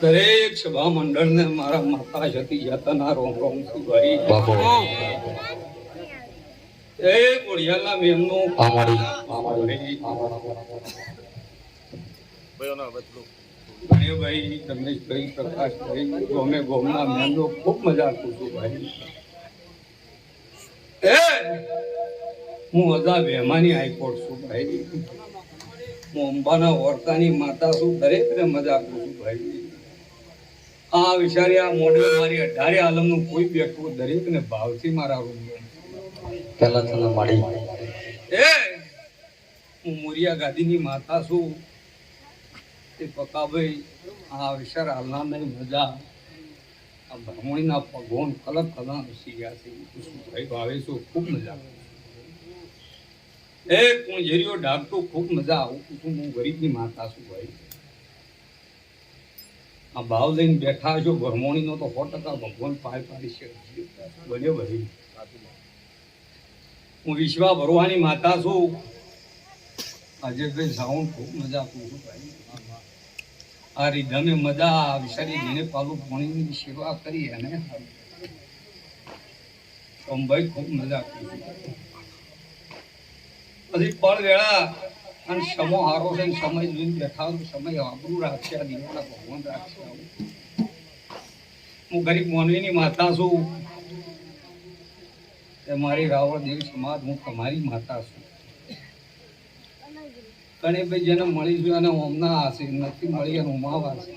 દરેક સભા મંડળ ને મારા માતા જતી જતા રોમ રોમ છું ભાઈ. એ ગોળિયાના મેમનું ભાઈ રમેશભાઈ પ્રકાશભાઈ ગોમે ગોમના મેમનો ખૂબ મજા કરું છું ભાઈ. હું અદા વેમાની હાઈકોર્ટ છું ભાઈ. હું અંબાના ઓરતાની માતા છું. દરેકને મજા કરું છું ભાઈ. આ વિચારી આ મોડેલ મારી 18 આલમનું કોઈ બેઠું દરેકને ભાવથી મારા રૂમ પેલા તને મળી હું મોરિયા ગાદીની માતા છું. તે પકાભાઈ આ વિચાર હાલના નહીં મજા આ બ્રાહ્મણીના ભગવાન કલક કલા શીખ્યા છે ભાઈ ભાવે છું. ખૂબ મજા હું ઝેરીઓ ડાકતો ખૂબ મજા આવું છું. હું ગરીબની માતા છું ભાઈ. આ ભાવ લઈને બેઠા છો બ્રહ્મણીનો તો 100% ભગવાન પાય પાડી છે બને ભાઈ. હું વિશ્વા ભરવાની માતા છું. આજે ભાઈ સાઉન્ડ ખૂબ મજા આપું છું ભાઈ. આ રીધમે મજા વિચારી જેને પાલું પાણીની સેવા કરી અને ભાઈ ખૂબ મજા આપું છું. પછી પળ વેળા અને સમો હારો છે સમય જોઈને બેઠા સમય આબરૂ રાખશે. આ દિવાળા ભગવાન રાખશે. હું ગરીબ મોનવીની માતા છું. એ મારી રાવળ દેવી સમાજ હું તમારી માતા છું. કણે ભાઈ જેને મળી છું અને ઓમના હશે નથી મળી અને ઉમાવા છે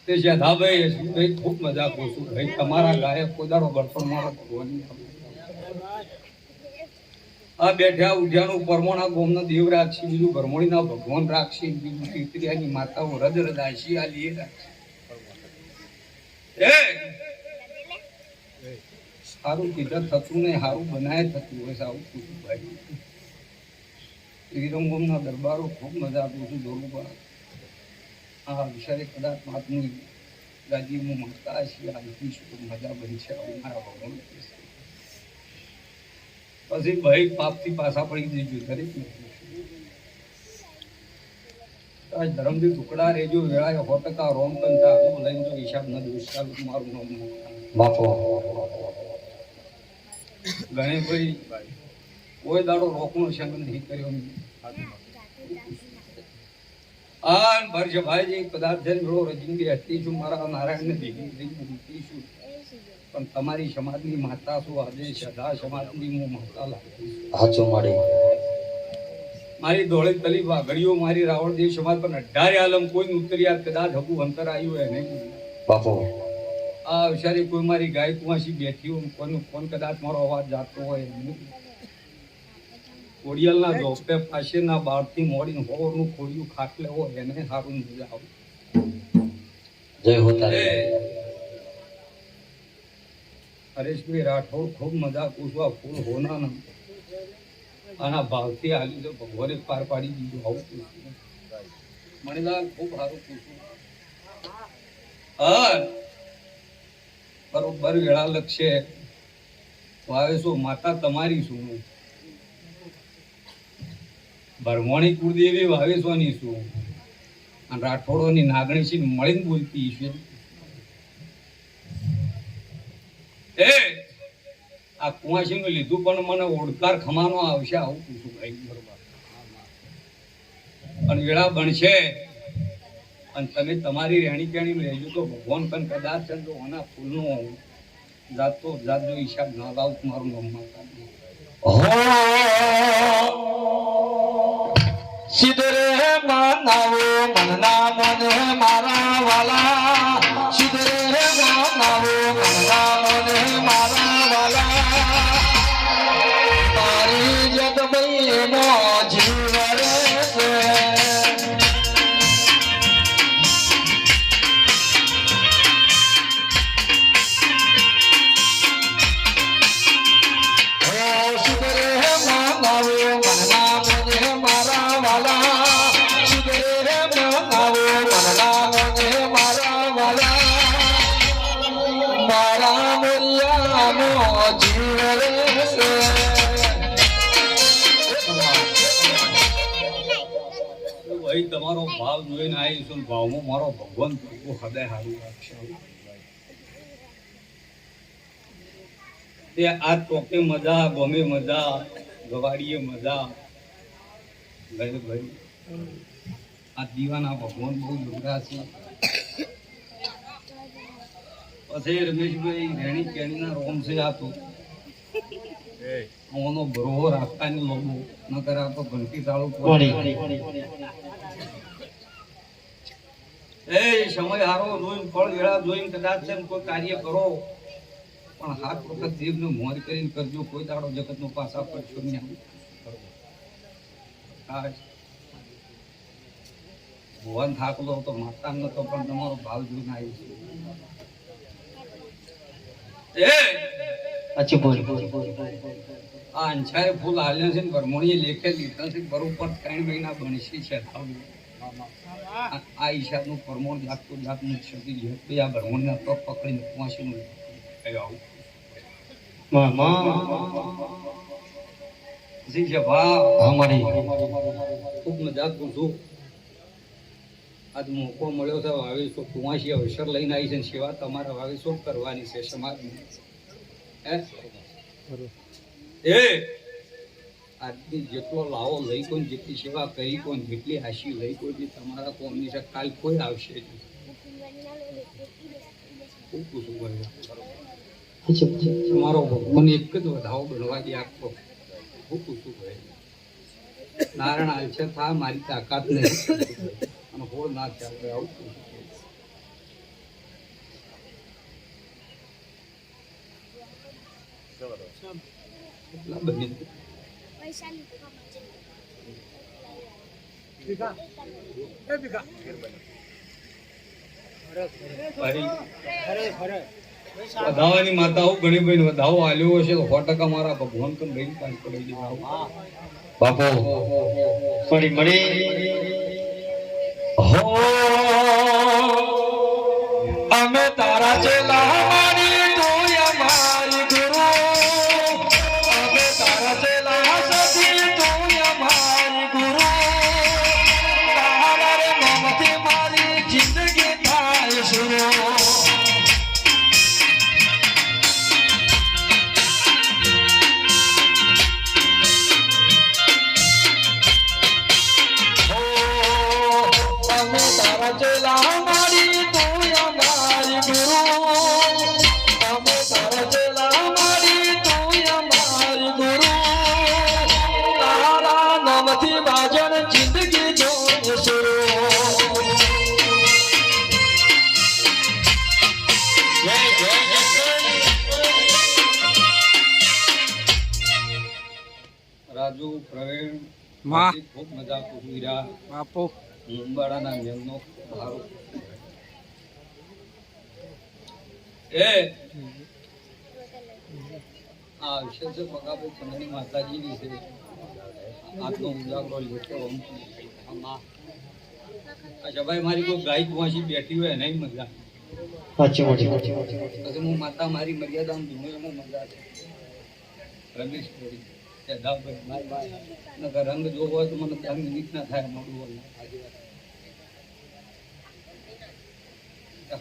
તે ભાઈ ખૂબ મજા કરું છું ભાઈ. તમારા ગાયક કોદારો બળપણ મારો ભગવાન આ બેઠ્યા ઉઠ્યાનું પરમોના ગોમનો દેવ રાખશે. બીજું ભરમોણીના ભગવાન રાખશે. બીજું તીર્થયાની માતાઓ રદ રદાશી આ લીએ રાખશે. સારું કીધા થતું નહીં સારું બનાય થતું હોય સારું પૂછું ભાઈ. વિરંગોમના દરબારો ખૂબ મજા આપું છું. દોરુબા હા વિચારે કદાચ માતની ગાદી હું માતા છીએ આ મજા બનશે મારા ભગવાન. પછી ભાઈ પાપથી પાછા પડી જજો દરેક ધર્મથી ટુકડા રેજો વેળાએ 100% રોમ કંઠા હું લઈને જો હિસાબ ન દઉં ચાલુ મારું નામ બાપો ગણેશભાઈ કોઈ દાડો રોકનો સંગ નહીં કર્યો. આ ભરશે ભાઈજી કદાચ જઈને મેળો રજિંદી હતી છું મારા નારાયણને ભેગી છું. પણ તમારી સમાજની માતા છું. આજે સદા સમાજની હું માતા લાગી હાચો મળી. મારી ધોળે તલી વાઘડીઓ મારી રાવળદેવ સમાજ પર 18 આલમ કોઈ ઉતર્યા કદાચ હકું અંતર આવ્યું હોય નહીં બાપો. આ વિચારી કોઈ મારી ગાય કુવાસી બેઠી હોય કોઈનું ફોન કદાચ મારો અવાજ જાતો હોય કોડિયલના ઝોપે પાસેના બાળથી મોડીને હોરનું ખોડિયું ખાટલે હોય એને સારું મજા આવે. જય હોતા હરેશભાઈ રાઠોડ ખૂબ મજા પૂછવા ફૂલ હોના આના ભાવથી આવી તો ભગવાને પાર પાડી દીધું. આવું પૂછવું મણિલાલ ખૂબ સારું પૂછવું. હા બરોબર વેળા લક્ષે વાવે શું માતા તમારી શું ભરમોણી કુળદેવી વાવેશોની શું અને રાઠોડોની નાગણી છે મળીને બોલતી છે. આ કુવાસી નું લીધું પણ મને ઓળકાર ખમાનો આવશે આવું પૂછું ભાઈ. બરોબર અને વેળા બનશે અને તમે તમારી રહેણી કેણી લેજો તો ભગવાન પણ કદાચ જો આના ફૂલનો જાતો જાતનો હિસાબ ના લાવ મારું નામ સિદ્ધરે માનાવો મનના મને મારા વાલા. સિદ્ધરે માનાવો મનના મને મારા વાલા. તારી જત બહેનો જીવ રે છે. મારા ભાઈ તમારો ભાવ જોઈને આવીશું ભાવમાં મારો ભગવાન પ્રભુ હૃદય હારું રાખશે તે આ ટોકે મજા ગમે મજા ગવાડીએ મજા ભાઈ ભાઈ આ દીવાના ભગવાન બહુ જોગરા છે પછી રમેશભાઈ રેણી કેણીના રોમ છે આ તો ઓનો બરોહો રાખતાની લોકો ન કરા તો ઘંટી ચાલુ એ સમય હારો જોઈને ફળ વેળા જોઈને કદાચ છે કોઈ કાર્ય કરો પણ હાથ વખત જીભને મોર કરીને કરજો કોઈ દાડો જગતનો પાસા પડશો નહીં ભગવાન થાકલો તો માતા નતો પણ તમારો ભાવ જોઈને આવી છે અચ્છા બોલ આ અંછારે ફૂલ હાલ્યા છે ને ભરમણીએ લેખે લીધા છે બરોબર 3 મહિના બનશી છે આ ઈશાનું પરમોણ જાતનું શક્તિ છે આ ભરમણીના પગ પકડીને પહોંચીને કઈ આવું જી છે ભા અમારી ખૂબ મજાક પૂછું આજ મોકો મળ્યો છે 2285 અવસર લઈને આવી છે સેવા તમારે 2200 કરવાની છે સમાજની આજની જેટલો લાવો લઈ કોઈ જેટલી સેવા કરી કોઈ જેટલી હાશી લઈ કોઈ તમારા કોમની છે કાલ કોઈ આવશે ખૂબ પૂછું ભાઈ તમારો ભગવાન એક જ વધાવો બનવા દે આપતો ખૂબ પૂછું ભાઈ નારાયણ હાલ છે થા મારી તાકાત નહીં અને હોળ ના ચાલે આવું પૂછું કેટલા બને વધાવાની માતાઓ ઘણી બહેન વધાવો આલ્યો હશે 100% મારા ભગવાન તો બહેન પાંચ પડી દેવા બાપો ફરી મળી હો અમે તારા ચેલા મારી તું અમારી ગુરુ અમે તારા ચેલા સતી તું અમારી ગુરુ તારા રે નામથી મારી જિંદગી થાય શરૂ રાજુ પ્રવીણ માં ખૂબ મજા કુવીરા બાપુ મુંબાડાના મેલનો ભારો આ વિશે છે બગાબો ચંદની માતાજીની છે આજનો ઉજાગરો લેતો અચ્છા ભાઈ મારી કોઈ ગાય કુવાસી બેઠી હોય નહીં મજા પછી હું માતા મારી મર્યાદા ધૂણેમાં મજા છે રમેશ રંગ જોવો હોય તો મને 10 મિનિટ ના થાય મોડું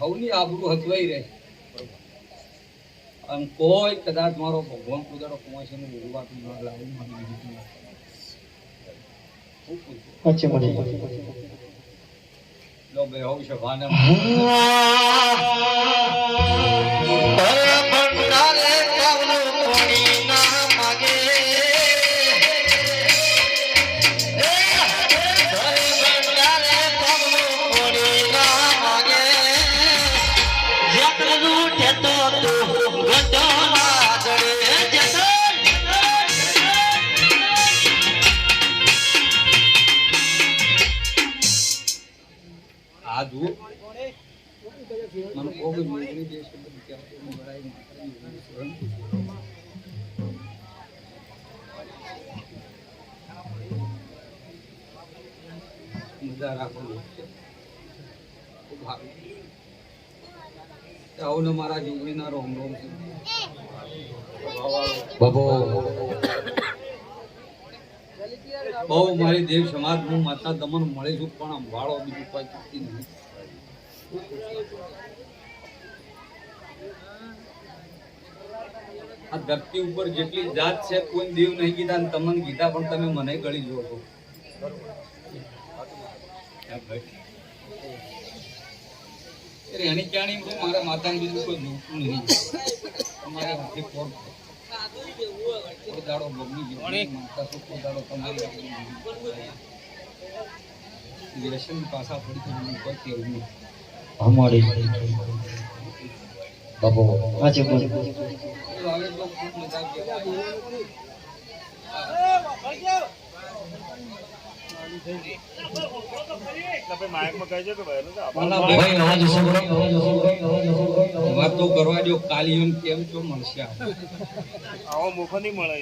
હવની આબરૂ હચવાઈ રહે અને કોઈ કદાચ મારો ભગવાન કુદાડો પહોંચે ને ઉડવાતું ન લાવું લો ભાઈ હોવ છે ભાને આ જુઓ મને કોઈ જોઈ દેશ મજા રાખવાનું આવું મારા જીવણીના રોમ રોમ છે બહુ મારી દેવ સમાજ હું માતા દમન મળી છું પણ અંભાળો બીજું કોઈ ચૂકતી નહીં. આ ધરતી ઉપર જેટલી જાત છે કોઈ દેવ નહીં કીધા ને તમને કીધા પણ તમે મને ગળી જો છો. એની ક્યાંની મારા માતાને બીજું કોઈ જોતું નહીં. તમારે હાથે પોર દાડો બગડી ગયો માતા શું કોઈ દાડો તમારી વ્યસન પાછા પડી તો કોઈ કેવું નહીં. અમારી બાબો આજે બોલ હવે તો ખૂબ મજા ભાઈ અવાજ સંભળાય વાતો કરવા જો કાલિયન કેમ છો મળશે આવો મોકો નહીં મળે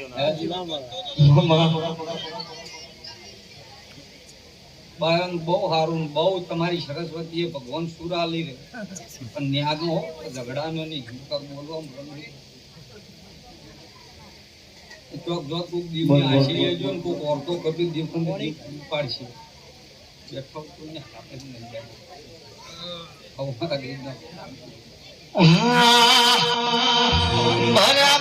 બાયન બહુ સારું બહુ તમારી સરસ્વતીએ ભગવાન સુરા લઈ રે પણ ન્યાગનો ઝઘડાનો નહીં હિંકર બોલવા ચોક જો કોક દીવની આશી લેજો ને કોક ઓરતો કપી દીવ દીવ પાડશે બેઠો કોઈને આપે નહીં જાય મારા